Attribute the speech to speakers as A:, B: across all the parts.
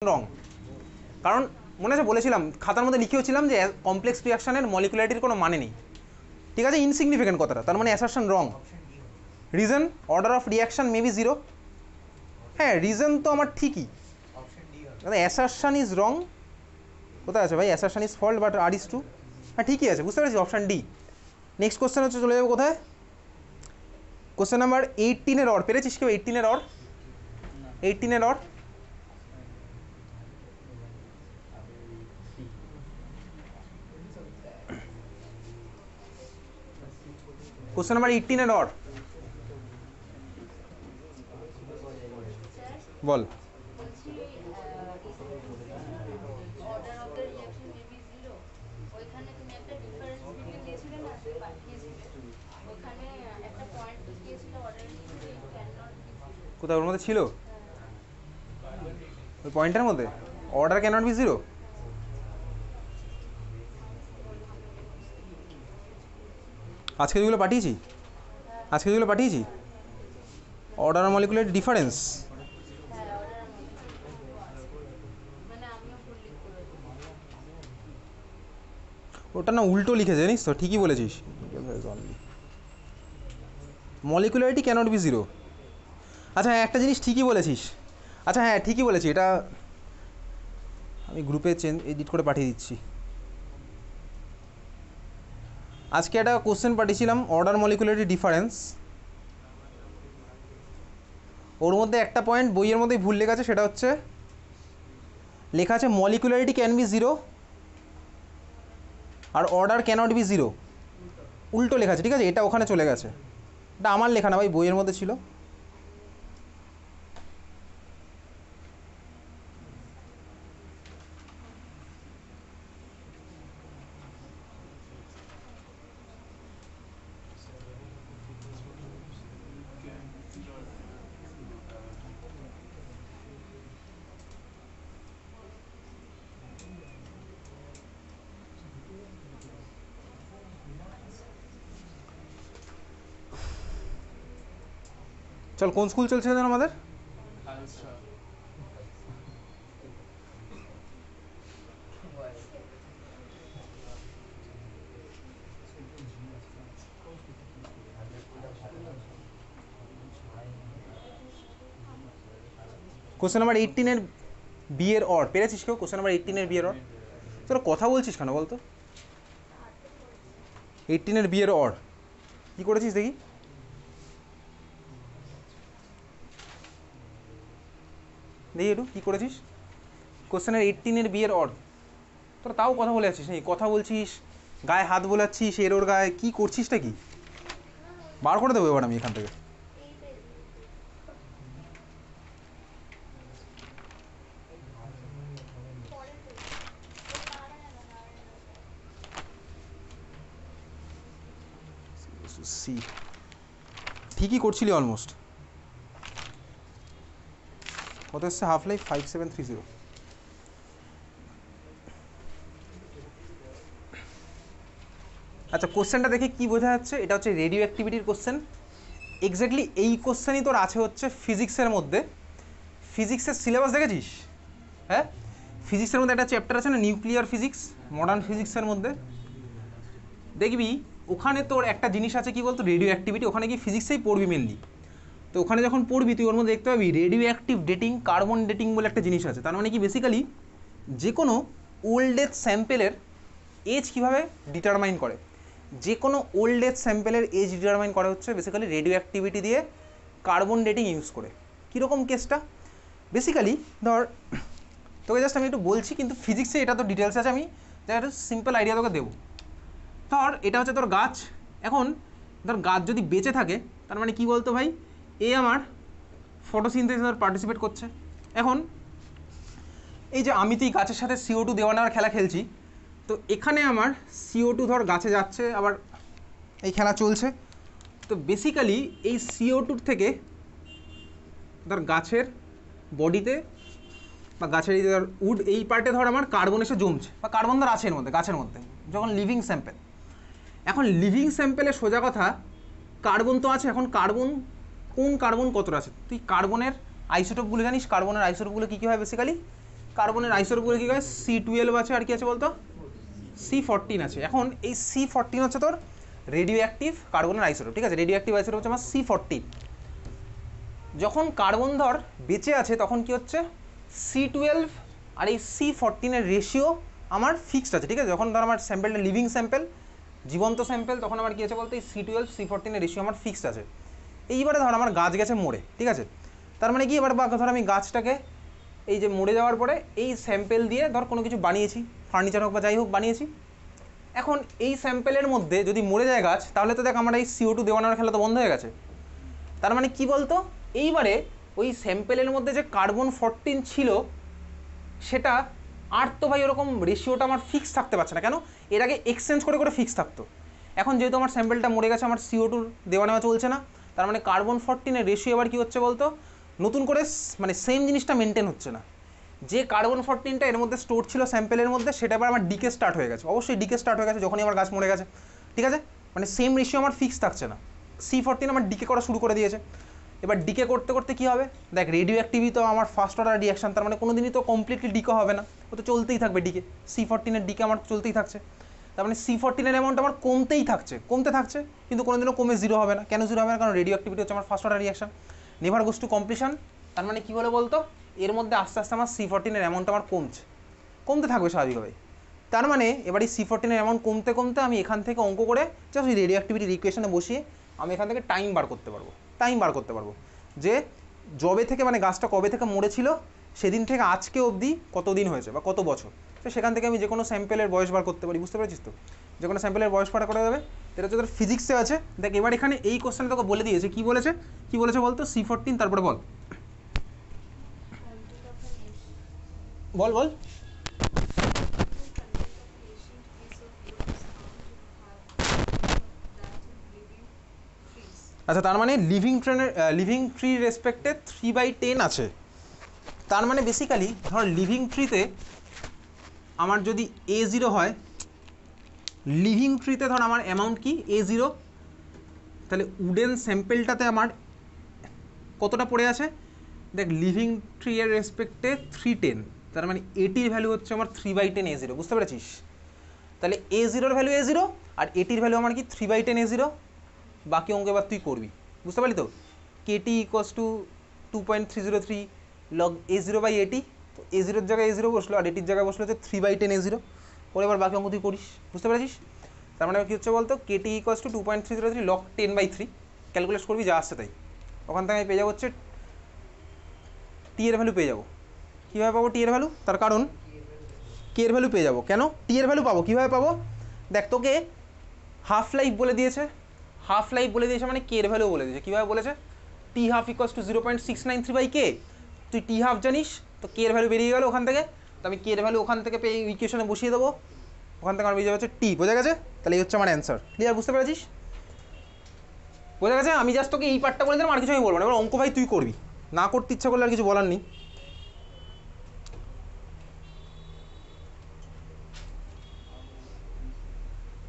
A: রং, কারণ মনে আছে বলেছিলাম খাতার মধ্যে লিখেওছিলাম যে কমপ্লেক্স রিয়াকশানের মলিকুলারিটির কোনো মানে নেই, ঠিক আছে, ইনসিগনিফিকেন্ট কথাটা, তার মানে assertion wrong. Reason order of reaction maybe 0, হ্যাঁ রিজন তো আমার ঠিকই, অ্যাসারশন ইজ রং। কোথায় আছে ভাই assertion is false but R is true, হ্যাঁ ঠিকই আছে, বুঝতে পেরেছি, অপশান ডি। নেক্সট কোশ্চেন হচ্ছে, চলে যাবো কোথায়, কোশ্চেন নাম্বার 18-এর অর পেরেছিস কেউ? 18-এর অর, 18-এর অর কোশ্চেন নাম্বার 18-এর অর বল। কোথায় ওর মধ্যে ছিল ওই পয়েন্টের মধ্যে অর্ডার ক্যান নট বি 0? আজকে যেগুলো পাঠিয়েছি, অর্ডার আর মলিকুলার ডিফারেন্স, ওটা না উল্টো লিখেছে জানিস তো, ঠিকই বলেছিস, মলিকুলারিটি ক্যানট বি 0। আচ্ছা হ্যাঁ একটা জিনিস ঠিকই বলেছিস, আচ্ছা হ্যাঁ ঠিকই বলেছি, এটা আমি গ্রুপে এডিট করে পাঠিয়ে দিচ্ছি। আজকে একটা কোশ্চেন পাঠিয়েছিলাম অর্ডার মলিকুলারিটি ডিফারেন্স, ওর মধ্যে একটা পয়েন্ট বইয়ের মধ্যেই ভুল লেখা আছে, সেটা হচ্ছে লেখা আছে মলিকুলারিটি ক্যান বি 0 আর অর্ডার ক্যানট বি 0, উল্টো লেখা আছে, ঠিক আছে, এটা ওখানে চলে গেছে, এটা আমার লেখা না ভাই, বইয়ের মধ্যে ছিল। চল কোন স্কুল চলছে যেন আমাদের? কোশ্চেন নাম্বার 18-এর বিয়ের অর পেরেছিস কেউ? কোশ্চেন নাম্বার 18-এর বিয়ের অর, তোরা কথা বলছিস কেন বলতো? 18-এর বিয়ের অর কী করেছিস দেখি, একটু কী করেছিস কোশ্চেনের 18-এর বিয়ের অর? তোরা তাও কথা বলে আছিস, এই কথা বলছিস, গায়ে হাত বোলাচ্ছিস, এর ওর গায়ে কী করছিসটা কি? বার করে দেবো এবার আমি এখান থেকে। সি ঠিকই করছিলি অলমোস্ট, কত এসছে হাফ লাইফ 5730। আচ্ছা কোশ্চেনটা দেখে কি বোঝা যাচ্ছে, এটা হচ্ছে রেডিও অ্যাক্টিভিটির কোশ্চেন। এক্স্যাক্টলি এই কোশ্চেনই তোর আছে হচ্ছে ফিজিক্সের মধ্যে। ফিজিক্সের সিলেবাস দেখেছিস? হ্যাঁ ফিজিক্সের মধ্যে একটা চ্যাপ্টার আছে না নিউক্লিয়ার ফিজিক্স, মডার্ন ফিজিক্সের মধ্যে দেখবি ওখানে তোর একটা জিনিস আছে কি বলতো, রেডিও অ্যাক্টিভিটি, ওখানে কি ফিজিক্সেই পড়বি মেনলি। তো ওখানে যখন পড়বি তুই ওর মধ্যে দেখতে পাবি radio active dating, carbon dating বলে একটা জিনিস আছে। তার মানে কি বেসিক্যালি যে কোনো ওল্ড ডেথ স্যাম্পেলের এজ কীভাবে ডিটারমাইন করে, যে কোনো ওল্ড ডেথ স্যাম্পেলের এজ ডিটারমাইন করা হচ্ছে বেসিক্যালি রেডিও অ্যাক্টিভিটি দিয়ে কার্বন ডেটিং ইউজ করে। কীরকম কেসটা, বেসিক্যালি ধর তোকে জাস্ট আমি একটু বলছি, কিন্তু ফিজিক্সে এটা তো ডিটেলস আছে, আমি যা একটা সিম্পল আইডিয়া তোকে দেবো। ধর এটা হচ্ছে তোর গাছ, এখন ধর গাছ যদি বেঁচে থাকে তার মানে কি বলতো ভাই, এ আমার ফটোসিনথেসিসে পার্টিসিপেট করছে। এখন এই যে আমি তুই গাছের সাথে CO2 দেওয়া নেওয়ার খেলা খেলছি, তো এখানে আমার CO2 ধর গাছে যাচ্ছে, আবার এই খেলা চলছে, তো বেসিক্যালি এই CO2 থেকে ধর গাছের বডিতে বা গাছের এই ধর উড এই পার্টে ধর আমার কার্বন এসে জমছে, বা কার্বন ধর আছে এর মধ্যে গাছের মধ্যে, যখন লিভিং স্যাম্পেল। এখন লিভিং স্যাম্পেলে সোজা কথা কার্বন তো আছে, এখন কার্বন কোন কার্বন কতটা আছে, তুই কার্বনের আইসোটোপগুলো জানিস, কার্বনের আইসোটোপগুলো কী কী হয় বেসিক্যালি কার্বনের আইসোটোপগুলো কি হয়, C12 আছে আর কি আছে বলতো, C14 আছে। এখন এই C14 হচ্ছে তোর রেডিও অ্যাক্টিভ কার্বনের আইসোটোপ, ঠিক আছে, রেডিও অ্যাক্টিভ আইসোটোপ হচ্ছে আমার C14। যখন কার্বন ধর বেঁচে আছে তখন কি হচ্ছে, C12 আর এই C14 রেশিও আমার ফিক্সড আছে, ঠিক আছে। যখন ধর আমার স্যাম্পেলটা লিভিং স্যাম্পেল, জীবন্ত স্যাম্পেল, তখন আমার কি আছে বলতে এই C12 C14 রেশিও আমার ফিক্সড আছে। এইবারে ধর আমার গাছ গেছে মরে, ঠিক আছে, তার মানে কি এবার ধর আমি গাছটাকে এই যে মরে যাওয়ার পরে এই স্যাম্পেল দিয়ে ধর কোনো কিছু বানিয়েছি, ফার্নিচার হোক বা যাই হোক বানিয়েছি। এখন এই স্যাম্পেলের মধ্যে যদি মরে যায় গাছ, তাহলে তো দেখ আমার এই CO2 দেওয়ানোর খেলা তো বন্ধ হয়ে গেছে। তার মানে কি বলতো, এইবারে ওই স্যাম্পেলের মধ্যে যে কার্বন 14 ছিল সেটা আর তো ভাই ওরকম রেশিওটা আমার ফিক্স থাকতে পারছে না। কেন, এর আগে এক্সচেঞ্জ করে করে ফিক্স থাকতো। এখন যেহেতু আমার স্যাম্পেলটা মরে গেছে, আমার CO2 দেওয়া নেওয়া চলছে না, তার মানে কার্বন 14 রেশিও এবার কী হচ্ছে বলতো, নতুন করে মানে সেম জিনিসটা মেনটেন হচ্ছে না। যে কার্বন 14টা এর মধ্যে স্টোর ছিল স্যাম্পেলের মধ্যে, সেটা এবার আমার ডিকে স্টার্ট হয়ে গেছে। অবশ্যই ডিকে স্টার্ট হয়ে গেছে যখনই আমার গাছ মরে গেছে, ঠিক আছে, মানে সেম রেশিও আমার ফিক্স থাকছে না। C14 আমার ডিকে করা শুরু করে দিয়েছে। এবার ডিকে করতে করতে কী হবে, দেখ রেডিও অ্যাক্টিভিটি তো আমার ফার্স্ট অর্ডার রিয়াকশন, তার মানে কোনো দিনই তো কমপ্লিটলি ডিকে হবে না, ও তো চলতেই থাকবে ডিকে। C14 ডিকে আমার চলতেই থাকছে, তার মানে C14 অ্যামাউন্ট আমার কমতেই থাকছে, কমতে থাকছে, কিন্তু কোনোদিনও কমে জিরো হবে না। কেন জিরো হবে না, কারণ রেডিও অ্যাক্টিভিটি হচ্ছে আমার first order reaction, never goes to completion. তার মানে কী হলো বলতো, এর মধ্যে আস্তে আস্তে আমার C14 অ্যামাউন্ট আমার কমছে, কমতে থাকবে স্বাভাবিকভাবে। তার মানে এবার এই C14 অ্যামাউন্ট কমতে কমতে আমি এখান থেকে অঙ্ক করে জাস্ট ওই রেডিও অ্যাক্টিভিটির ইকুয়েশনে বসিয়ে আমি এখান থেকে টাইম বার করতে পারবো, যে জবে থেকে মানে গাছটা কবে থেকে মরেছিল সেদিন থেকে আজকে অবধি কত দিন হয়েছে বা কত বছর। তো সেখান থেকে আমি যে কোনো স্যাম্পেলের বয়স বার করতে পারি, বুঝতে পেরেছিস তো, যে কোনো স্যাম্পেলের বয়স বার করা যাবে। এটা হচ্ছে তোর ফিজিক্সে আছে। দেখ এবার এখানে এই কোশ্চেন তোকে বলে দিয়েছে, কি বলেছে বলতো, C14, তারপরে বল বল বল আচ্ছা, তার মানে লিভিং ট্রি রেসপেক্টে 3/10 আছে। তার মানে বেসিক্যালি ধর লিভিং ট্রিতে আমার যদি A0 হয়, লিভিং ট্রিতে ধর আমার অ্যামাউন্ট কি A0, তাহলে উডেন স্যাম্পেলটাতে আমার কতটা পড়ে আছে, দেখ লিভিং ট্রি এর রেসপেক্টে 310, তার মানে এটির ভ্যালু হচ্ছে আমার 3/10 A0, বুঝতে পেরেছিস। তাহলে A0 ভ্যালু A0 আর এটির ভ্যালু আমার কি 3/10 A0। বাকি অঙ্ক এবার তুই করবি, বুঝতে পারলি তো। KT = 2.303 log A0/AT, তো A0 জায়গায় A0 বসলো আর এটির জায়গায় বসলো হচ্ছে 3/10 A0। পরে এবার বাকি অঙ্ক তুই করিস, বুঝতে পেরেছিস। তার মানে কী হচ্ছে বলতো, KT = 2.303 log 10/3, ক্যালকুলেট করবি যা আসছে তাই। ওখান থেকে আমি পেয়ে যাবো হচ্ছে টি এর ভ্যালু পেয়ে যাবো। কীভাবে পাবো টি এর ভ্যালু, তার কারণ কে এর ভ্যালু পেয়ে যাবো। কেন টি এর ভ্যালু পাবো, কীভাবে পাবো, দেখ তোকে হাফ লাইফ বলে দিয়েছে, মানে কে এর ভ্যালু বলে দিয়েছে। কীভাবে বলেছে, T12 = 0.693/K, তুই T12 জানিস, তো কে এর ভ্যালু বেরিয়ে গেল ওখান থেকে, তো আমি কে এর ভ্যালু ওখান থেকে পেয়ে ইকুয়েশনে বসিয়ে দেবো, ওখান থেকে আমার বেরিয়ে যাবে হচ্ছে টি, বোঝা গেছে। তাহলে এই হচ্ছে আমার অ্যান্সার, ক্লিয়ার, বুঝতে পেরেছিস, বোঝা গেছে। আমি জাস্ট তোকে এই পার্টটা বলে দিলাম, আর কিছু আমি বলবো না। এবার অঙ্ক ভাই তুই করবি, না করতে ইচ্ছা করলে আর কিছু বলার নেই।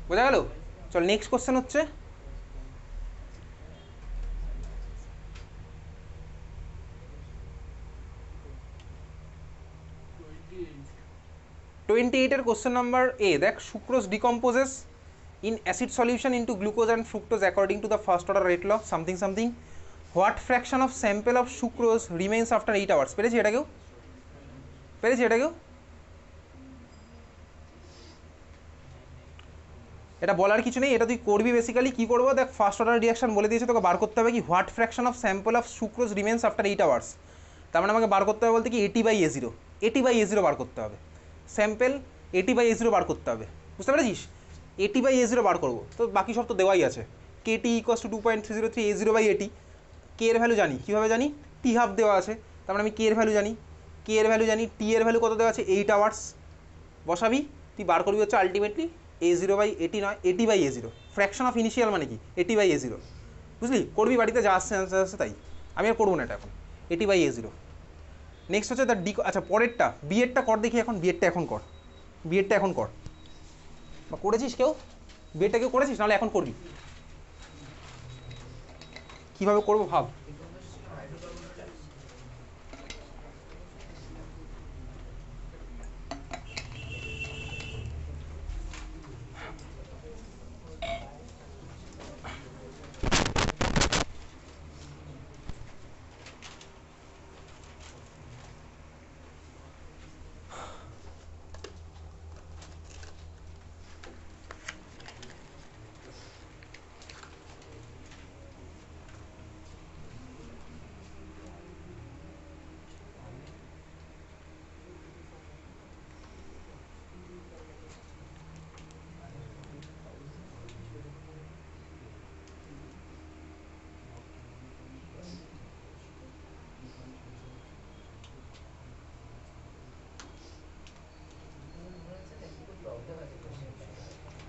A: বোঝা গেল, চল নেক্সট কোশ্চেন হচ্ছে 28 এর কোশ্চেন নাম্বার এ। দেখ, sucrose ডিকম্পোজেস in acid solution into glucose and fructose according to the first order rate law something something. What fraction of sample of sucrose remains after 8 hours? পেরেছি এটা কেউ, এটা বলার কিছু নেই, এটা তুই করবি। বেসিক্যালি কি করবো, দেখ ফার্স্ট অর্ডার রিয়াকশন বলে দিয়েছে, তোকে বার করতে হবে কি, what fraction of sample of sucrose remains after 8 hours। তার মানে আমাকে বার করতে হবে বলতে কি AT/A0 বার করতে হবে, স্যাম্পেল AT/A0 বার করতে হবে, বুঝতে পেরেছিস। AT/A0 বার করবো, তো বাকি সব তো দেওয়াই আছে। KT = 2.303 A0/AT, কে এর ভ্যালু জানি, কীভাবে জানি, T12 দেওয়া আছে, তার মানে আমি কে এর ভ্যালু জানি, টি এর ভ্যালু কত দেওয়া আছে 8 hours, বসাবি, তুই বার করবি হচ্ছে আলটিমেটলি A0/AT নয় AT/A0, ফ্র্যাকশন অফ ইনিশিয়াল মানে কি AT/A0, বুঝলি, করবি বাড়িতে, যা আসছে অ্যান্সার আসছে তাই, আমি আর করবো না এটা এখন, AT/A0। নেক্সট হচ্ছে তার আচ্ছা পরেরটা বিএডটা কর দেখি, এখন বিএডটা এখন কর, বা করেছিস কেউ বিএডটা, কেউ করেছিস, নাহলে এখন করবি, কীভাবে করবো ভাব।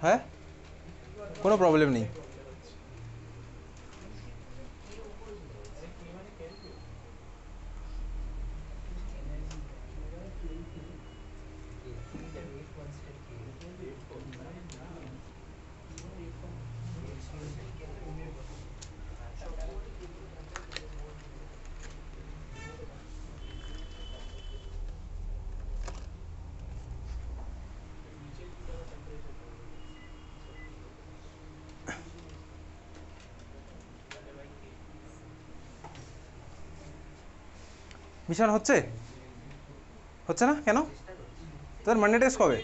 A: হ্যাঁ, কোনো প্রবলেম নেই। মিশন হচ্ছে হচ্ছে না কেন? তোর মানডে টেস্ট কবে?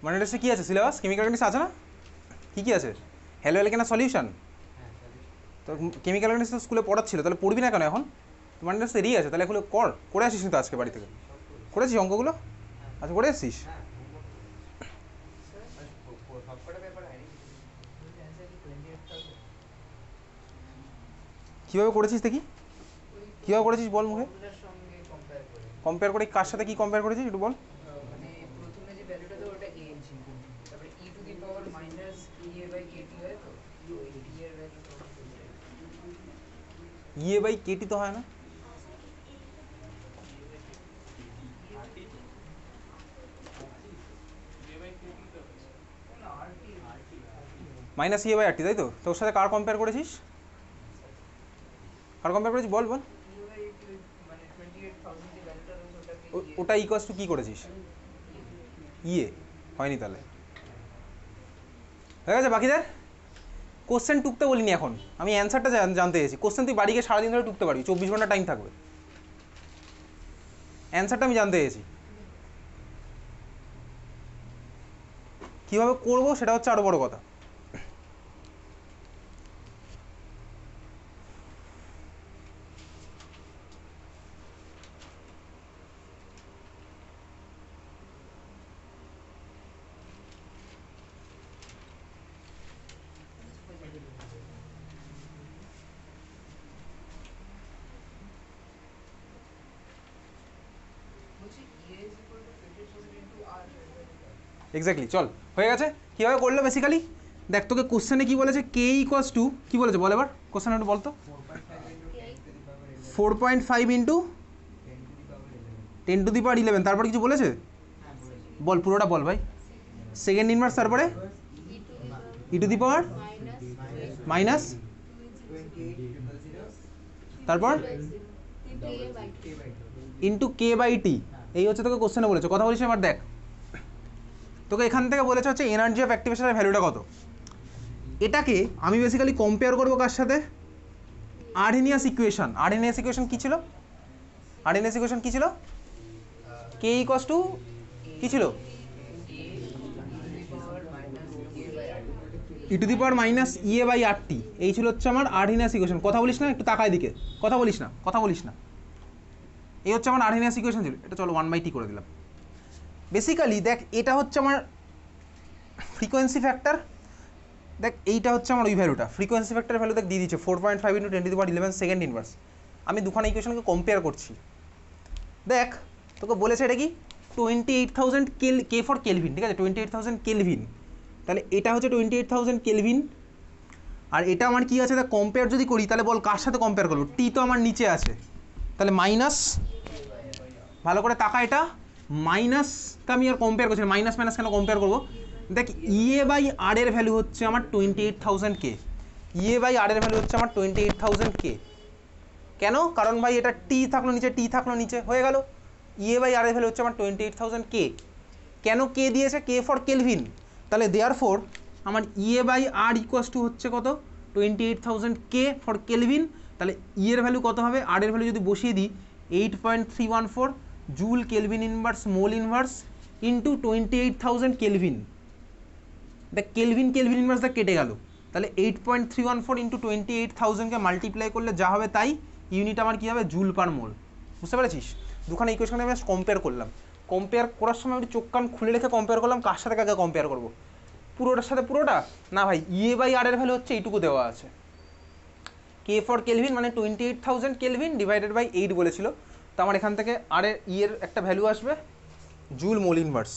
A: মানডে টেস্টে কী আছে? সিলেবাস কেমিক্যাল অর্গানিক্স আছে না? কী কী আছে? হ্যালো এলকেনা সলিউশন। তো কেমিক্যাল অর্গানিক্স তো স্কুলে পড়াচ্ছিল, তাহলে পড়বি না কেন এখন? মানডে টেস্ট দেরি আছে, তাহলে এগুলো করে আসিস তো আজকে বাড়ি থেকে? করেছিস অঙ্কগুলো? আচ্ছা, করে এসছিস? কীভাবে করেছিস দেখি, কীভাবে করেছিস বল মুখে। কম্পেয়ার করে কার সাথে কি কম্পেয়ার করেছিস একটু বল।
B: মানে প্রথমে যে ভ্যালুটা দেবো ওটা a n ছিল, তারপরে e to the power minus a by kt হয়, তো t এর ভ্যালু
A: ইয়ে বাই কেটি তো হয় না? মাইনাস ইয়ে বাই আরটি, তাই তো? তোর সাথে কার কম্পেয়ার করেছিস? কার কম্পেয়ার করেছিস বল বল।
B: মানে 28,000 যে ভ্যালুটা রয়েছে ওটাকে
A: ওটা ইকুয়াস টু কী করেছিস? ইয়ে হয়নি তাহলে, হয়ে গেছে বাকিদের? কোশ্চেন টুকতে বলিনি এখন, আমি অ্যান্সারটা জানতে চেয়েছি। কোশ্চেন তুই বাড়ি গিয়ে সারাদিন ধরে টুকতে পারবি, 24 ঘন্টা টাইম থাকবে। অ্যান্সারটা আমি জানতে চেয়েছি, কীভাবে করবো সেটা হচ্ছে আরও বড় কথা।
B: বলছি e is equal to 28,000 into r।
A: Exactly, চল হয়ে গেছে। কীভাবে করলো বেসিক্যালি দেখ, তোকে কোশ্চেনে কী বলেছে? কে ইকুয়াস টু কী বলেছে বল এবার, কোশ্চেন একটু বলতো। 4.5 ইন্টু 10 টু দি পাওয়ার 11, তারপর কিছু বলেছে? বল পুরোটা বল ভাই। সেকেন্ড ইনভার্স, তারপরে ই টু দি পাওয়ার মাইনাস, তারপর ইন্টু কে বাই টি। এই হচ্ছে তোকে কোশ্চেনে বলেছে, কথা বলিস এবার দেখ। তোকে এখান থেকে বলেছে হচ্ছে এনার্জি অফ অ্যাক্টিভেশনের ভ্যালুটা কত। এটাকে আমি বেসিক্যালি কম্পেয়ার করবো কার সাথে? Arrhenius equation. আর্হেনিয়াস ইকুয়েশন কী ছিল? আর্হেনিয়াস ইকুয়েশন কী ছিল? কে ইকুয়াস টু কী ছিল? ই টু দি পাওয়ার মাইনাস ইয়ে বাই আর টি। এই ছিল হচ্ছে আমার আর্হেনিয়াস ইকুয়েশন। কথা বলিস না, একটু তাকায় দিকে, কথা বলিস না, কথা বলিস না। এই হচ্ছে আমার আর্হেনিয়াস ইকুয়েশন ছিল। এটা চলো 1/t করে দিলাম। বেসিক্যালি দেখ, এটা হচ্ছে আমার ফ্রিকোয়েন্সি ফ্যাক্টর। দেখ এইটা হচ্ছে আমার ওই ভ্যালুটা, ফ্রিকোয়েন্সি ফ্যাক্টরের ভ্যালু দেখ দিয়ে দিচ্ছে 4.5 into 10 two the power 11 second inverse. আমি দুখানা ইকুয়েশনকে কম্পেয়ার করছি। দেখ তোকে বলেছে এটা কি 28,000 কে ফর কেলভিন, ঠিক আছে? 28,000 কেলভিন, তাহলে এটা হচ্ছে 28,000 কেলভিন। আর এটা আমার কি আছে দেখ, কম্পেয়ার যদি করি তাহলে বল কার সাথে কম্পেয়ার করবো? টি তো আমার নিচে আছে, তাহলে মাইনাস, ভালো করে তাকা, এটা মাইনাসটা আমি আর কম্পেয়ার করছি না। মাইনাস মাইনাস কেন কম্পেয়ার করবো? দেখ ইয়ে বাই আর এর ভ্যালু হচ্ছে আমার 28,000 কে। ইয়ে বাই আর এর ভ্যালু হচ্ছে আমার 28,000 কে। কেন? কারণ ভাই এটা টি থাকলো নিচে, টি থাকলো নিচে, হয়ে গেল। ইয়ে বাই আর এর ভ্যালু হচ্ছে আমার 28,000 কে। কেন কে দিয়েছে? K for kelvin. তাহলে দেয়ার ফোর আমার ইয়ে বাই আর ইকুয়াস টু হচ্ছে কত? 28,000 কে ফর কেলভিন। তাহলে ইয়ের ভ্যালু কত হবে? আর এর ভ্যালু যদি বসিয়ে দিই 8.314 joule kelvin inverse mole inverse into 28,000 kelvin. দেখ কেলভিন কেলভিন ইনভার্স দেখ কেটে গেল, তাহলে 8.314 ইন্টু 28,000কে মাল্টিপ্লাই করলে যা হবে তাই, ইউনিট আমার কী হবে? জুল পার মোল। বুঝতে পেরেছিস? দুখানা ইকুয়েশনে আমি কম্পেয়ার করলাম। কম্পেয়ার করার সময় আমি চোখ কান খুলে রেখে কম্পেয়ার করলাম, কার সাথে কাকে কম্পেয়ার করবো? পুরোটার সাথে পুরোটা না ভাই, ইয়ে বাই আর এর ভ্যালু হচ্ছে এইটুকু দেওয়া আছে। কে ফর কেলভিন মানে 28,000 কেলভিন ডিভাইডেড বাই 8 বলেছিল, তো আমার এখান থেকে আর এর ইয়ের একটা ভ্যালু আসবে joule mole inverse.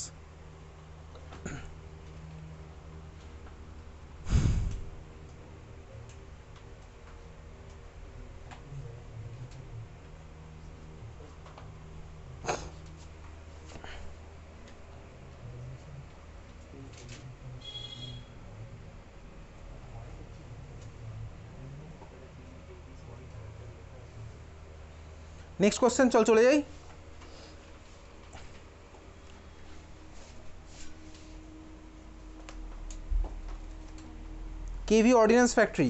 A: Next question চলে যাই। KV ordnance factory,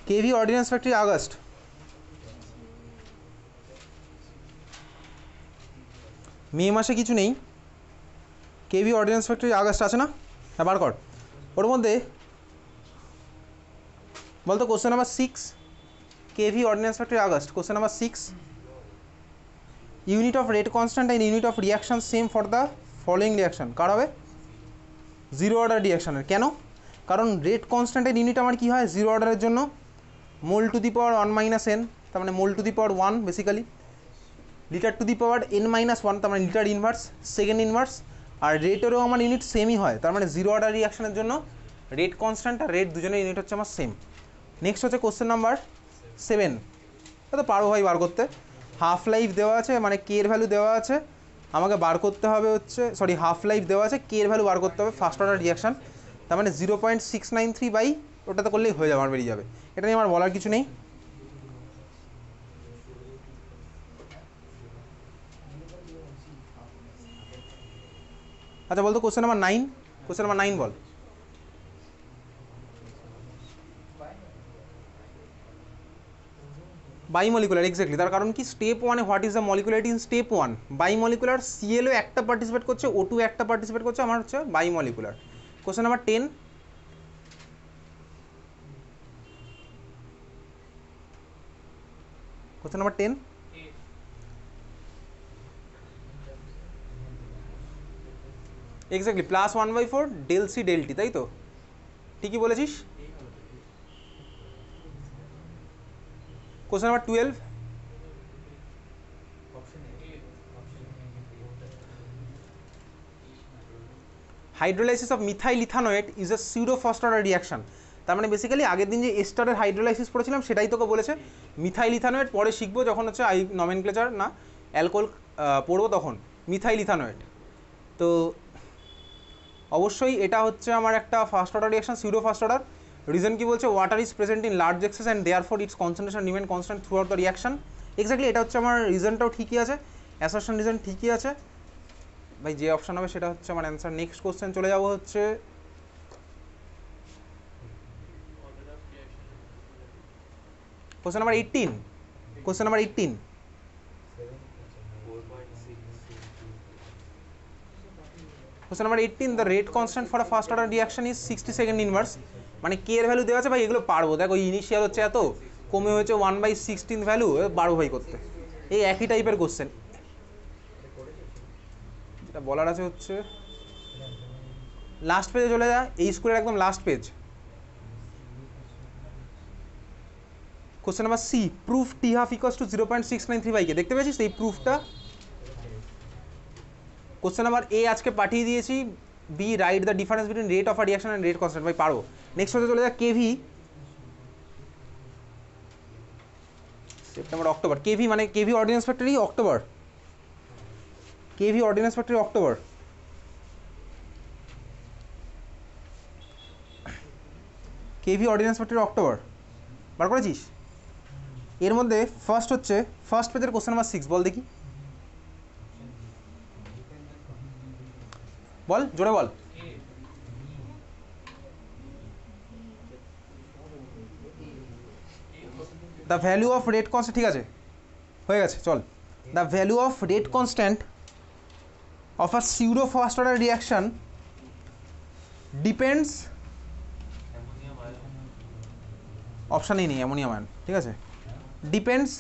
A: KV ordnance factory August, মে মাসে কিছু নেই, কেভি অর্ডিন্যান্স ফ্যাক্টরি আগস্ট আছে না? হ্যাঁ বার কর। ওর মধ্যে বলতো question number 6, KV ordnance factory August, question number 6, unit of rate constant and unit of reaction same for the following reaction. কার হবে? জিরো অর্ডার রিয়াকশানের। কেন? কারণ রেট কনস্ট্যান্টের ইউনিট আমার কী হয় জিরো অর্ডারের জন্য? মোল টু দি পাওয়ার 1 - n, তার মানে mole to the power 1 basically, litre to the power n-1, তার মানে লিটার ইনভার্স, সেকেন্ড ইনভার্স। আর রেটেরও আমার ইউনিট সেমই হয়, তার মানে জিরো অর্ডার রিয়াকশনের জন্য রেট কনস্ট্যান্ট আর রেট দুজনের ইউনিট হচ্ছে আমার সেম। নেক্সট হচ্ছে কোশ্চেন নাম্বার 7, তো পারো ভাই বার করতে। হাফ লাইফ দেওয়া আছে, মানে কে এর ভ্যালু দেওয়া আছে, আমাকে বার করতে হবে হচ্ছে, সরি হাফ লাইফ দেওয়া আছে, কে এর ভ্যালু বার করতে হবে ফার্স্ট অর্ডার রিয়াকশান, তার মানে 0.693 বাই ওটাতে করলেই হয়ে যাবে, আমার বেরিয়ে যাবে। এটা নিয়ে আমার বলার কিছু নেই। আচ্ছা বলতো কোশ্চেন নাম্বার 9, কোশ্চেন নাম্বার 9 বল। Bimolecular, exactly. তার কারণ কি, স্টেপ 1-এ what is the molecularity in step 1? Bimolecular, CLO একটা পার্টিসিপেট করছে, O2 একটা পার্টিসিপেট করছে, আমার হচ্ছে bimolecular. Question number 10, question number 10, exactly +1/4 del C del T, তাই তো? ঠিকই বলেছিস। Question number 12, hydrolysis of methyl ethanoate is a pseudo first order reaction. তার মানে বেসিক্যালি আগের দিন যে এস্টারের হাইড্রোলাইসিস পড়েছিলাম সেটাই তোকে বলেছে। মিথাইল ইথানোয়েট পরে শিখবো যখন হচ্ছে নমেনক্লেচার না অ্যালকোহল পড়বো তখন, মিথাইল ইথানোয়েট। তো অবশ্যই এটা হচ্ছে আমার একটা first order reaction, pseudo first order. Reason কি বলছে? Water is present in large excess and therefore its concentration remain constant throughout the reaction. Exactly এটা হচ্ছে আমার রিজনটাও ঠিকই আছে, অ্যাসারশন রিজন ঠিকই আছে ভাই, যে অপশন হবে সেটা হচ্ছে আমার অ্যান্সার। নেক্সট কোশ্চেন চলে যাবো হচ্ছে question number 18, question number 18, question number 18, the rate constant for a first order reaction is 60 inverse. মানে কে এর ভ্যালু দেওয়া আছে ভাই, এগুলো পারবো। দেখো ইনিশিয়াল হচ্ছে এত, কমে হয়েছে 1/16 ভ্যালু, পারবো ভাই করতে। এই একই টাইপের কোশ্চেন। যেটা বলার আছে হচ্ছে লাস্ট পেজে চলে যায়, এই স্কুলের একদম last page. Question number C, prove T half equals to 0.693 by K. দেখতে পেয়েছিস এই প্রুফটা? কোশ্চেন নাম্বার এ আজকে পাঠিয়ে দিয়েছি, B write the difference between rate of a reaction and rate constant. ভাই পারো। নেক্সট হতে চলে যায় কেভি, সেপ্টেম্বর অক্টোবর, কেভি মানে KV ordnance factory October, KV ordnance factory October. KV ordnance factory October বার করেছিস? এর মধ্যে ফার্স্ট হচ্ছে ফার্স্ট পেজের কোশ্চেন নাম্বার 6, বল দেখি, বল জোরে বল। The value of rate constant, ঠিক আছে হয়ে গেছে, চল। The value of rate constant of a pseudo first order reaction depends, অপশানেই নেই অ্যামোনিয়াম আয়ন, ঠিক আছে, ডিপেন্ডস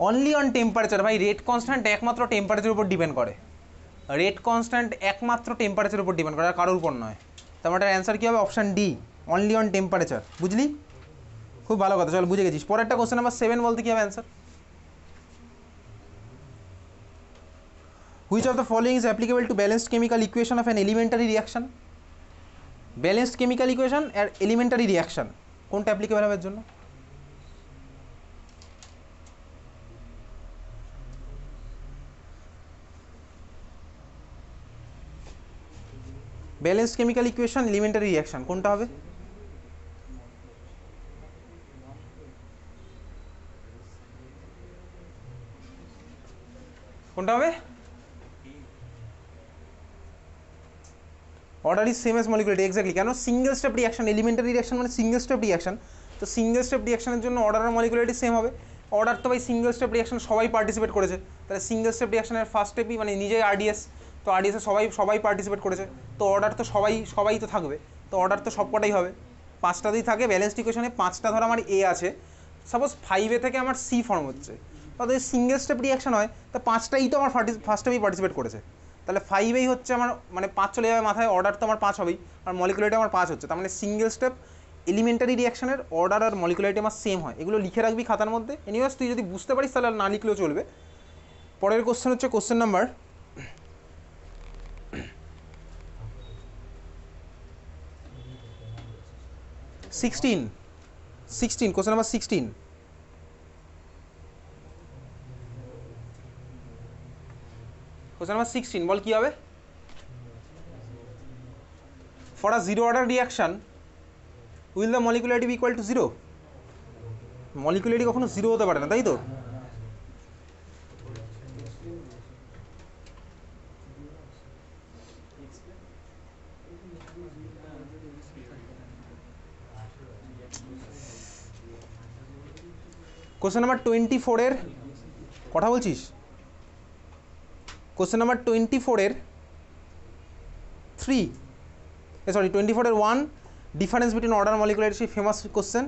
A: অনলি অন টেম্পারেচার। ভাই রেট কনস্ট্যান্ট একমাত্র টেম্পারেচারের উপর ডিপেন্ড করে, রেট কনস্ট্যান্ট একমাত্র টেম্পারেচারের উপর ডিপেন্ড করে, আর কারোর উপর নয়। তার মানে অ্যান্সার কী হবে? Option D, only on temperature. বুঝলি? খুব ভালো কথা, চল বুঝে গেছিস। পরেরটা কোশ্চেন নাম্বার 7 বলতে কী হবে answer? Which of the following is applicable to balanced chemical equation of an elementary reaction? Balanced chemical equation আর এলিমেন্টারি রিয়াকশন কোনটা অ্যাপ্লিকেবল হবে এর জন্য? Balanced chemical equation elementary reaction কোনটা হবে? কোনটা হবে? Order is same as molecularity, exactly. কেন? Single step reaction, elementary reaction মানে সিঙ্গেল স্টেপ রিয়াকশন, তো সিঙ্গেল স্টেপ রিয়াকশনের জন্য অর্ডার আর মলিকুলারিটি সেম হবে। অর্ডার তো ভাই সিঙ্গেল স্টেপ রিয়াকশন সবাই পার্টিসিপেট করেছে, তাহলে সিঙ্গেল স্টেপ রিয়াকশনের ফার্স্ট স্টেপই মানে নিজেই আরডিএস, তো আরডিএসে সবাই পার্টিসিপেট করেছে, তো অর্ডার তো সবাই তো থাকবে, তো অর্ডার তো সবকটাই হবে, 5টাতেই থাকে। ব্যালেন্সড ইকুয়েশনে 5টা ধর আমার এ আছে, সাপোজ 5A থেকে আমার সি ফর্ম হচ্ছে, তাহলে সিঙ্গেল স্টেপ রিয়াকশন হয়, তো 5টাই তো আমার ফার্স্ট স্টেপেই পার্টিসিপেট করেছে, তাহলে 5এই হচ্ছে আমার মানে 5 চলে যাবে মাথায়, অর্ডার তো আমার 5 হবেই, আর মলিকুলারিটি আমার 5 হচ্ছে, তার মানে সিঙ্গেল স্টেপ এলিমেন্টারি রিয়াকশনের অর্ডার আর মলিকুলারিটি আমার সেম হয়। এগুলো লিখে রাখবি খাতার মধ্যে, এনিওয়েজ তুই যদি বুঝতে পারিস তাহলে না লিখলেও চলবে। পরের কোশ্চেন হচ্ছে question number 16, question number 16। Question number 16 বল কি হবে? For a zero order reaction will the molecularity be equal to 0? Molecularity কখনো 0 হতে পারে না, তাই তো? কোশ্চেন নাম্বার 24 এর কথা বলছিস? কোশ্চেন নাম্বার 24 এর 3, সরি 24 এর 1, ডিফারেন্স বিটুইন অর্ডার মলিকুলারিটি, সেই famous question.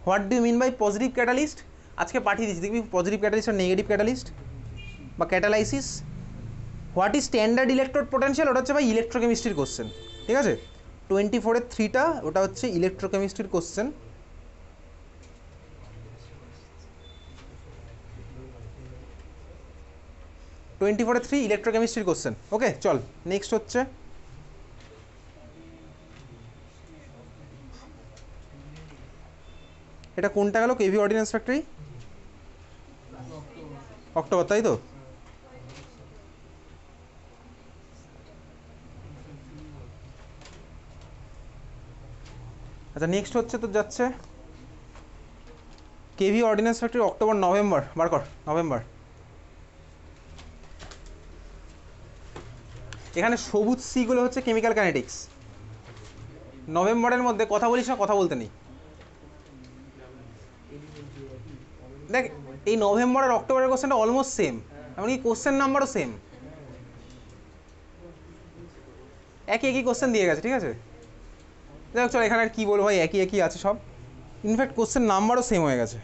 A: What do you mean by positive catalyst? আজকে পাঠিয়ে দিচ্ছি, দেখবি পজিটিভ ক্যাটালিস্ট আর নেগেটিভ ক্যাটালিস্ট বা catalysis. What is standard electrode potential? ওটা হচ্ছে ভাই ইলেকট্রোকেমিস্ট্রির কোশ্চেন, ঠিক আছে? 24 এর 3টা ওটা হচ্ছে ইলেকট্রোকেমিস্ট্রির কোশ্চেন। টোয়েন্টি-4 3 ইলেকট্রোকেমিস্ট্রির কোশ্চেন। ওকে চল নেক্সট হচ্ছে এটা কোনটা গেল? কেভি অর্ডিন্যান্স ফ্যাক্টরি, অক্টোবর, তাই তো? আচ্ছা নেক্সট হচ্ছে তো যাচ্ছে KV ordnance factory October November, বার কর নভেম্বর। এখানে সবুজ সিগুলো হচ্ছে কেমিক্যাল কাইনেটিক্স। নভেম্বরের মধ্যে কথা বলিস না, কথা বলতে নেই। দেখ এই নভেম্বর আর অক্টোবরের কোশ্চেনটা অলমোস্ট সেম, এমনকি কোশ্চেন নাম্বারও সেম, একই কোশ্চেন দিয়ে গেছে, ঠিক আছে? দেখ চল এখানে আর কী বলবো ভাই, একই আছে সব, ইনফ্যাক্ট কোশ্চেন নাম্বারও সেম হয়ে গেছে।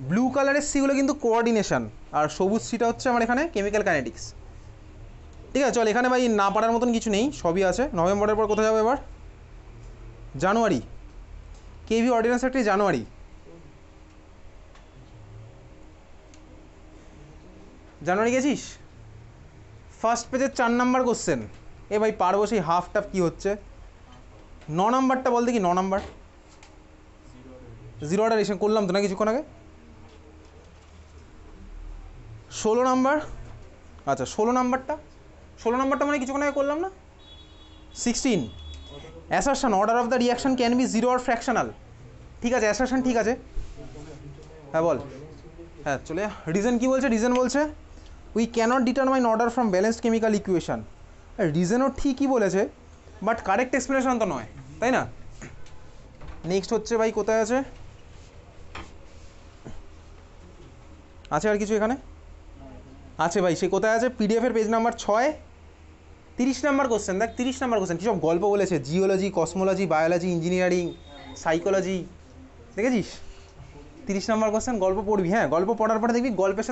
A: ব্লু কালারের সিগুলো কিন্তু কোঅর্ডিনেশন, আর সবুজ সিটা হচ্ছে আমার এখানে কেমিক্যাল কাইনেটিক্স, ঠিক আছে? চল এখানে ভাই না পারার মতন কিছু নেই, সবই আছে। নভেম্বরের পর কোথায় যাবো এবার? জানুয়ারি, কেভি অর্ডিন্যান্স ফ্যাক্টরি জানুয়ারি। জানুয়ারি গেছিস? ফার্স্ট পেজের 4 নাম্বার কোশ্চেন। এ ভাই পারবো, সেই হাফ টাফ কী হচ্ছে? 9 নাম্বারটা বল দেখি, 9 নাম্বার জিরো অর্ডার রিয়েকশন করলাম তো না কিছুক্ষণ আগে। 16 নাম্বার, আচ্ছা 16 নাম্বারটা মানে কিছুক্ষণ আগে করলাম না? 16 assertion order of the reaction can be zero or fractional, ঠিক আছে? অ্যাসারশন ঠিক আছে, হ্যাঁ বল, হ্যাঁ চলে। রিজন কি বলছে? রিজন বলছে we cannot determine order from balanced chemical equation. রিজনও ঠিকই বলেছে, বাট কারেক্ট এক্সপ্লেনেশন তো নয়, তাই না? নেক্সট হচ্ছে ভাই কোথায় আছে আর কিছু এখানে আছে ভাই, সে কোথায় আছে? পিডিএফের পেজ নাম্বার 6, 30 নাম্বার কোশ্চেন। দেখ 30 নাম্বার কোশ্চেন কী সব গল্প বলেছে, geology, cosmology, biology, engineering, psychology, দেখেছিস? 30 নাম্বার কোশ্চেন, গল্প পড়বি, হ্যাঁ গল্প পড়ার পরে দেখবি গল্পের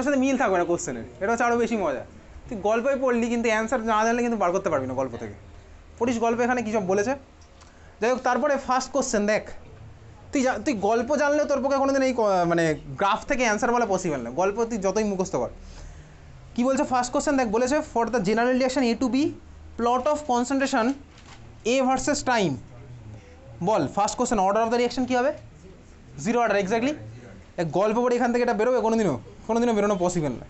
A: সাথে মিল থাকবে না কোশ্চেনের, এটা হচ্ছে আরও বেশি মজা। তুই গল্পই পড়লি কিন্তু অ্যান্সার না জানলে কিন্তু বার করতে পারবি না গল্প থেকে। পড়িস গল্প, এখানে কী সব বলেছে। যাই হোক, তারপরে ফার্স্ট কোশ্চেন দেখ, তুই গল্প জানলেও তোর পক্ষে কোনোদিন এই মানে গ্রাফ থেকে অ্যান্সার বলা পসিবল না, গল্প তুই যতই মুখস্থ কর। কী বলছে ফার্স্ট কোশ্চেন দেখ, বলেছে for the general reaction A to B plot of concentration A versus time. বল first question order of the reaction কী হবে? Zero order, exactly. গল্প পড়ে এখান থেকে এটা বেরোবে? কোনোদিনও বেরোনো পসিবল না,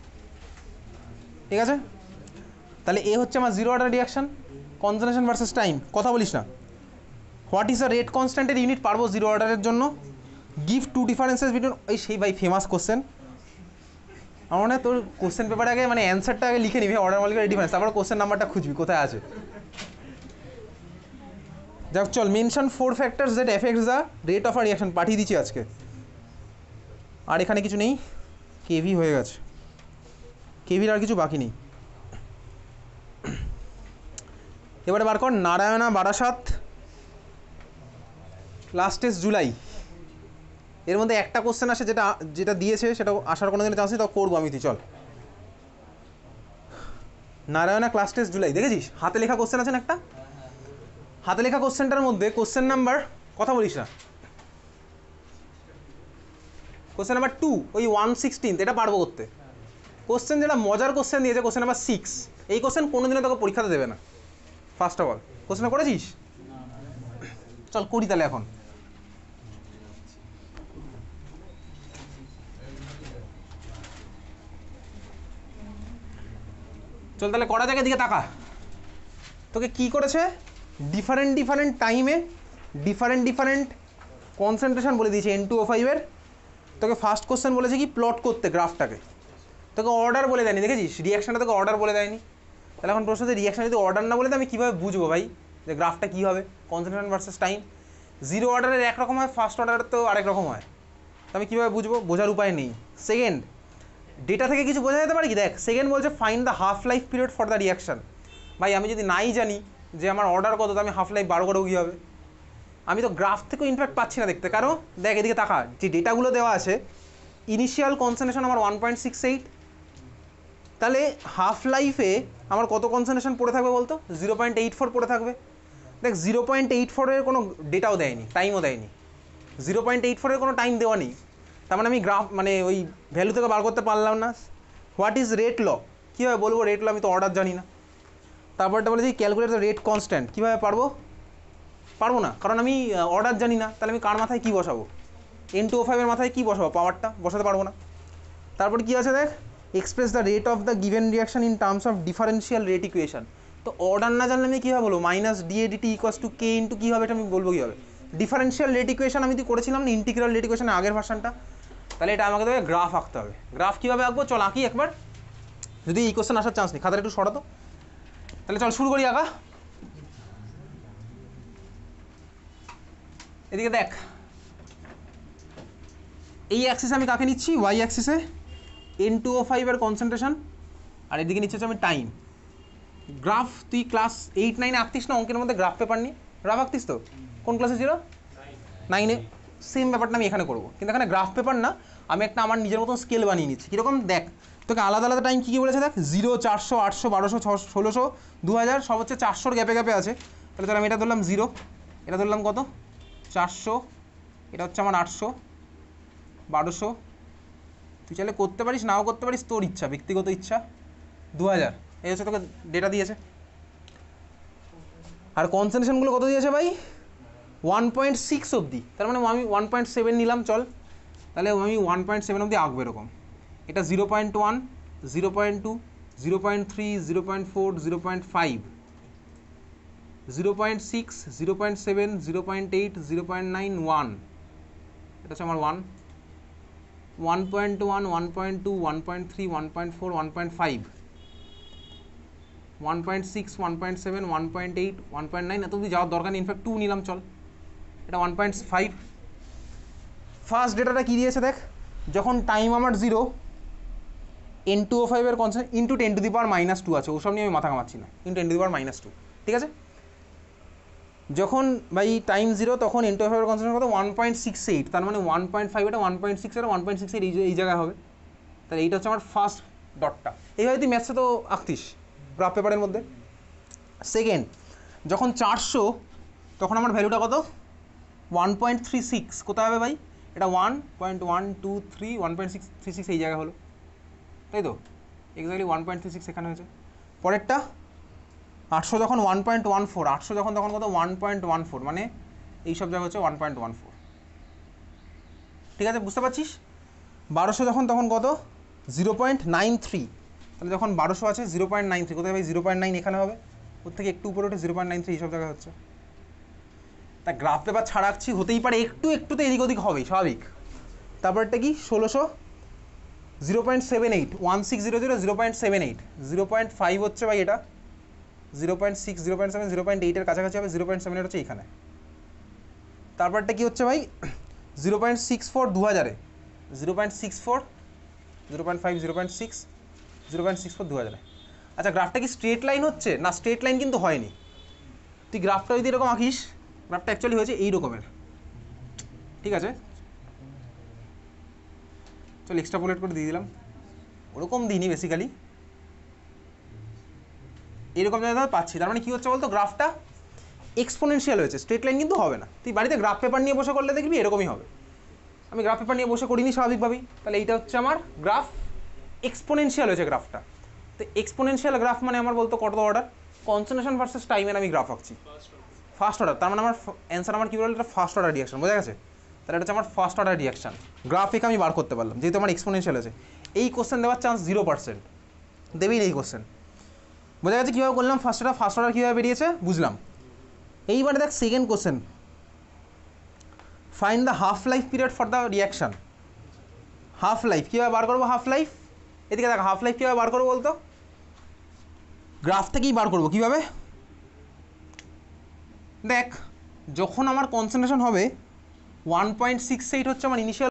A: ঠিক আছে? তাহলে এ হচ্ছে আমার zero order reaction, concentration versus time, কথা বলিস না। হোয়াট ইজ দ্য রেট কনস্ট্যান্টের ইউনিট? পারবো জিরো অর্ডারের জন্য। গিভ টু ডিফারেন্সেস বিটুইন, এই সেই ভাই ফেমাস কোশ্চেন, আমার মনে হয় তোর কোশ্চেন পেপারে আগে মানে অ্যান্সারটা আগে লিখে নিবি অর্ডার মলিকুলার ডিফারেন্স, তারপর কোশ্চেন নাম্বারটা খুঁজবি কোথায় আছে। যাক চল, mention 4 factors that effects the rate of a reaction পাঠিয়ে দিচ্ছি আজকে। আর এখানে কিছু নেই, কেভি হয়ে গেছে, কেভির আর কিছু বাকি নেই। এবারে বার কর নারায়ণা বারাসাত, লাস্ট টেস্ট জুলাই। এর মধ্যে একটা কোশ্চেন আসে যেটা যেটা দিয়েছে সেটা আসার কোনো দিনের চান্স নেই, তাও করবো আমি, তুই চল। নারায়ণা ক্লাস টেস্ট জুলাই দেখেছিস, হাতে লেখা কোশ্চেন আছে না একটা, হাতে লেখা কোশ্চেনটার মধ্যে কোশ্চেন নাম্বার, কথা বলিস না, কোশ্চেন নাম্বার 2 ওই 116 এটা পারবো করতে। কোশ্চেন যেটা মজার কোশ্চেন দিয়েছে কোশ্চেন নাম্বার 6, এই কোশ্চেন কোনোদিনও তোকে পরীক্ষাতে দেবে না। ফার্স্ট অফ অল কোশ্চেনটা করেছিস, চল করি তাহলে এখন। চল তাহলে করা যাক, এদিকে তাকা। তোকে কি করেছে, ডিফারেন্ট ডিফারেন্ট টাইমে ডিফারেন্ট কনসেন্ট্রেশন বলে দিয়েছে N2O5 এর। তোকে ফার্স্ট কোশ্চেন বলেছে কি প্লট করতে গ্রাফটাকে, তোকে অর্ডার বলে দেয়নি, দেখেছিস রিয়াকশানটা তোকে অর্ডার বলে দেয়নি। তাহলে এখন প্রশ্ন হচ্ছে রিয়াকশান যদি অর্ডার না বলে দেয় আমি কীভাবে বুঝবো ভাই যে গ্রাফটা কী হবে, কনসেন্ট্রেশন ভার্সেস টাইম। জিরো অর্ডারের একরকম হয়, ফার্স্ট অর্ডারের তো আরেক রকম হয়, তো আমি কীভাবে বুঝবো, বোঝার উপায় নেই। সেকেন্ড, ডেটা থেকে কিছু বোঝা যেতে পারে কি, দেখ সেকেন্ড বলছে find the half life period for the reaction. ভাই আমি যদি নাই জানি যে আমার অর্ডার কত, তো আমি হাফ লাইফ 12 করেও কী হবে, আমি তো গ্রাফ থেকেও ইনফ্যাক্ট পাচ্ছি না দেখতে। কারণ দেখ এদিকে তাকা, যে ডেটাগুলো দেওয়া আছে ইনিশিয়াল কনসেন্ট্রেশন আমার 1.68, তাহলে হাফ লাইফে আমার কত কনসেন্ট্রেশন পড়ে থাকবে বলতো, 0.84 পড়ে থাকবে। দেখ 0.84-এর কোনো ডেটাও দেয়নি, টাইমও দেয়নি, 0.84-এর কোনো টাইম দেওয়া নেই। তার মানে আমি গ্রাফ মানে ওই ভ্যালু থেকে বার করতে পারলাম না। হোয়াট ইজ রেট ল, কীভাবে বলবো রেট ল, আমি তো অর্ডার জানি না। তারপরটা বলে দিই ক্যালকুলেট দ্য রেট কনস্ট্যান্ট, কীভাবে পারবো না, কারণ আমি অর্ডার জানি না। তাহলে আমি কার মাথায় কী বসাবো, N2O5-এর মাথায় কী বসাবো, পাওয়ারটা বসাতে পারবো না। তারপর কী আছে দেখ, express the rate of the given reaction in terms of differential rate equation. তো অর্ডার না জানলে আমি কীভাবে বলবো minus DADT equals to K into কী হবে, এটা আমি বলবো কীভাবে। ডিফারেন্সিয়াল রেট ইকুয়েশন আমি তুই করেছিলাম না ইন্টিগ্রাল রেট ইকুয়েশনের আগের ভার্সনটা, তাহলে এটা আমাকে দেবে গ্রাফ আঁকতে হবে। গ্রাফ কীভাবে আঁকবো, চল আঁকি একবার, যদি এই কোশ্চেন আসার চান্স নেই, খাতাটা একটু সরাতো। তাহলে চল শুরু করি আঁকা। এদিকে দেখ, এই অ্যাক্সিসে আমি কাকে নিচ্ছি, ওয়াই অ্যাক্সিসে N2O5 এর কনসেন্ট্রেশন, আর এদিকে নিচ্ছে হচ্ছে আমি টাইম। গ্রাফ তুই ক্লাস 8-9-এ আঁকতিস না অঙ্কের মধ্যে, গ্রাফ পেপার নিয়ে গ্রাফ আঁকতিস তো, কোন ক্লাসে ছিল 9-এ, সেম ব্যাপারটা আমি এখানে করবো, কিন্তু এখানে গ্রাফ পেপার না, আমি একটা আমার নিজের মতন স্কেল বানিয়ে নিচ্ছি। কীরকম দেখ, তোকে আলাদা আলাদা টাইম কী বলেছে দেখ, 0, 400, 800, 1200, 1600, 2000, সব হচ্ছে 400-র গ্যাপে গ্যাপে আছে। তাহলে আমি এটা ধরলাম 0, এটা ধরলাম কত 400, এটা হচ্ছে আমার 800, 1200, তুই চাইলে করতে পারিস নাও করতে পারিস, তোর ইচ্ছা, ব্যক্তিগত ইচ্ছা। 2000, এই হচ্ছে তোকে ডেটা দিয়েছে। আর কনসেন্ট্রেশনগুলো কত দিয়েছে ভাই, 1.6 অবধি, তার মানে আমি 1.7 নিলাম চল, তাহলে আমি 1.7 অবধি আঁকবো এরকম। এটা 0.1, 0.2, 0.3, 0.4, 0.5, 0.6, 0.7, 0.8, 0.9, 1, এটা হচ্ছে আমার 1, 1.1, 1.2, 1.3, 1.4, 1.5, 1.6, 1.7, 1.8, 1.9, এত অবধি যাওয়ার দরকার নেই, ইনফ্যাক্ট 2 নিলাম চল, এটা 1.5। ফার্স্ট ডেটাটা কী দিয়েছে দেখ, যখন টাইম আমার 0, N2O5 এর কনসেন্ট ইন্টু 10⁻² আছে, ওসব নিয়ে আমি মাথা ঘামাচ্ছি না, ইন্টু 10⁻², ঠিক আছে। যখন ভাই টাইম 0 তখন N2O5 এর কনসেন্ট কত 1.68, তার মানে 1.5, এটা 1.6, এটা 1.68 এই জায়গায় হবে। তাহলে এইটা হচ্ছে আমার ফার্স্ট ডটটা, এইভাবে তুই ম্যাথসে তো আঁকতিস গ্রাফ পেপারের মধ্যে। সেকেন্ড, যখন 400 তখন আমার ভ্যালুটা কত 1.36, কোথায় হবে ভাই, এটা 1.123, 1.636 এই জায়গায় হলো, তাই তো, এক্স্যাক্টলি 1.36 এখানে হয়েছে। পরেরটা 800 যখন 1.14, 800 যখন তখন কত 1.14, মানে এইসব জায়গা হচ্ছে 1.14, ঠিক আছে বুঝতে পারছিস। 1200 যখন তখন কত 0.93, তাহলে যখন 1200 আছে 0.93, কোথায় ভাই 0.9 এখানে হবে, ওর থেকে একটু উপরে ওঠে 0.93, এইসব জায়গায় হচ্ছে। তা গ্রাফ পেপার ছাড়াচ্ছি, হতেই পারে একটুতে এদিক ওদিক হবেই স্বাভাবিক। তারপরটা কি 1600, 0.78 1600 0.78 0.5 হচ্ছে ভাই এটা 0.6 0.7 0.8 এর কাছাকাছি হবে 0.7 হচ্ছে এখানে তারপরটা কি হচ্ছে ভাই 0.64 2000 0.64 0.5 0.6 0.64 2000 আচ্ছা গ্রাফটা কি স্ট্রেট লাইন হচ্ছে না স্ট্রেট লাইন কিন্তু হয়নি তুই গ্রাফটা যদি এরকম আঁকিস গ্রাফটা অ্যাকচুয়ালি হয়েছে এই রকমের ঠিক আছে চল এক্সট্রাপোলেট করে দিয়ে দিলাম ওরকম দিইনি বেসিক্যালি এরকম জায়গায় পাচ্ছি তার মানে কী হচ্ছে বলতো গ্রাফটা এক্সপোনেনশিয়াল হয়েছে স্ট্রেট লাইন কিন্তু হবে না তুই বাড়িতে গ্রাফ পেপার নিয়ে বসে করলে দেখবি এরকমই হবে আমি গ্রাফ পেপার নিয়ে বসে করিনি স্বাভাবিকভাবেই তাহলে এইটা হচ্ছে আমার গ্রাফ এক্সপোনেনশিয়াল হয়েছে গ্রাফটা তো এক্সপোনেনশিয়াল গ্রাফ মানে আমার বলতো কত অর্ডার কনসেন্ট্রেশন ভার্সেস টাইমের আমি গ্রাফ আঁকছি ফার্স্ট অর্ডার তার মানে আমার অ্যান্সার আমার কী বলতো এটা ফার্স্ট অর্ডার রিয়াকশন বোঝা গেছে তাহলে এটা হচ্ছে আমার ফার্স্ট অর্ডার রিয়াকশন গ্রাফিক আমি বার করতে পারলাম যেহেতু আমার এক্সপোনেনশিয়াল আছে এই কোশ্চেন দেওয়ার চান্স 0% দেবেই এই কোশ্চেন বোঝা গেছে কীভাবে করলাম ফার্স্ট অর্ডার কীভাবে বেরিয়েছে বুঝলাম এইবারে দেখ second question find the half life period for the reaction half life কীভাবে বার করবো হাফ লাইফ এদিকে দেখ হাফ লাইফ কীভাবে বার করবো বলতো গ্রাফ থেকেই বার করবো কীভাবে দেখ যখন আমার কনসেন্ট্রেশন হবে 1.68 হচ্ছে আমার ইনিশিয়াল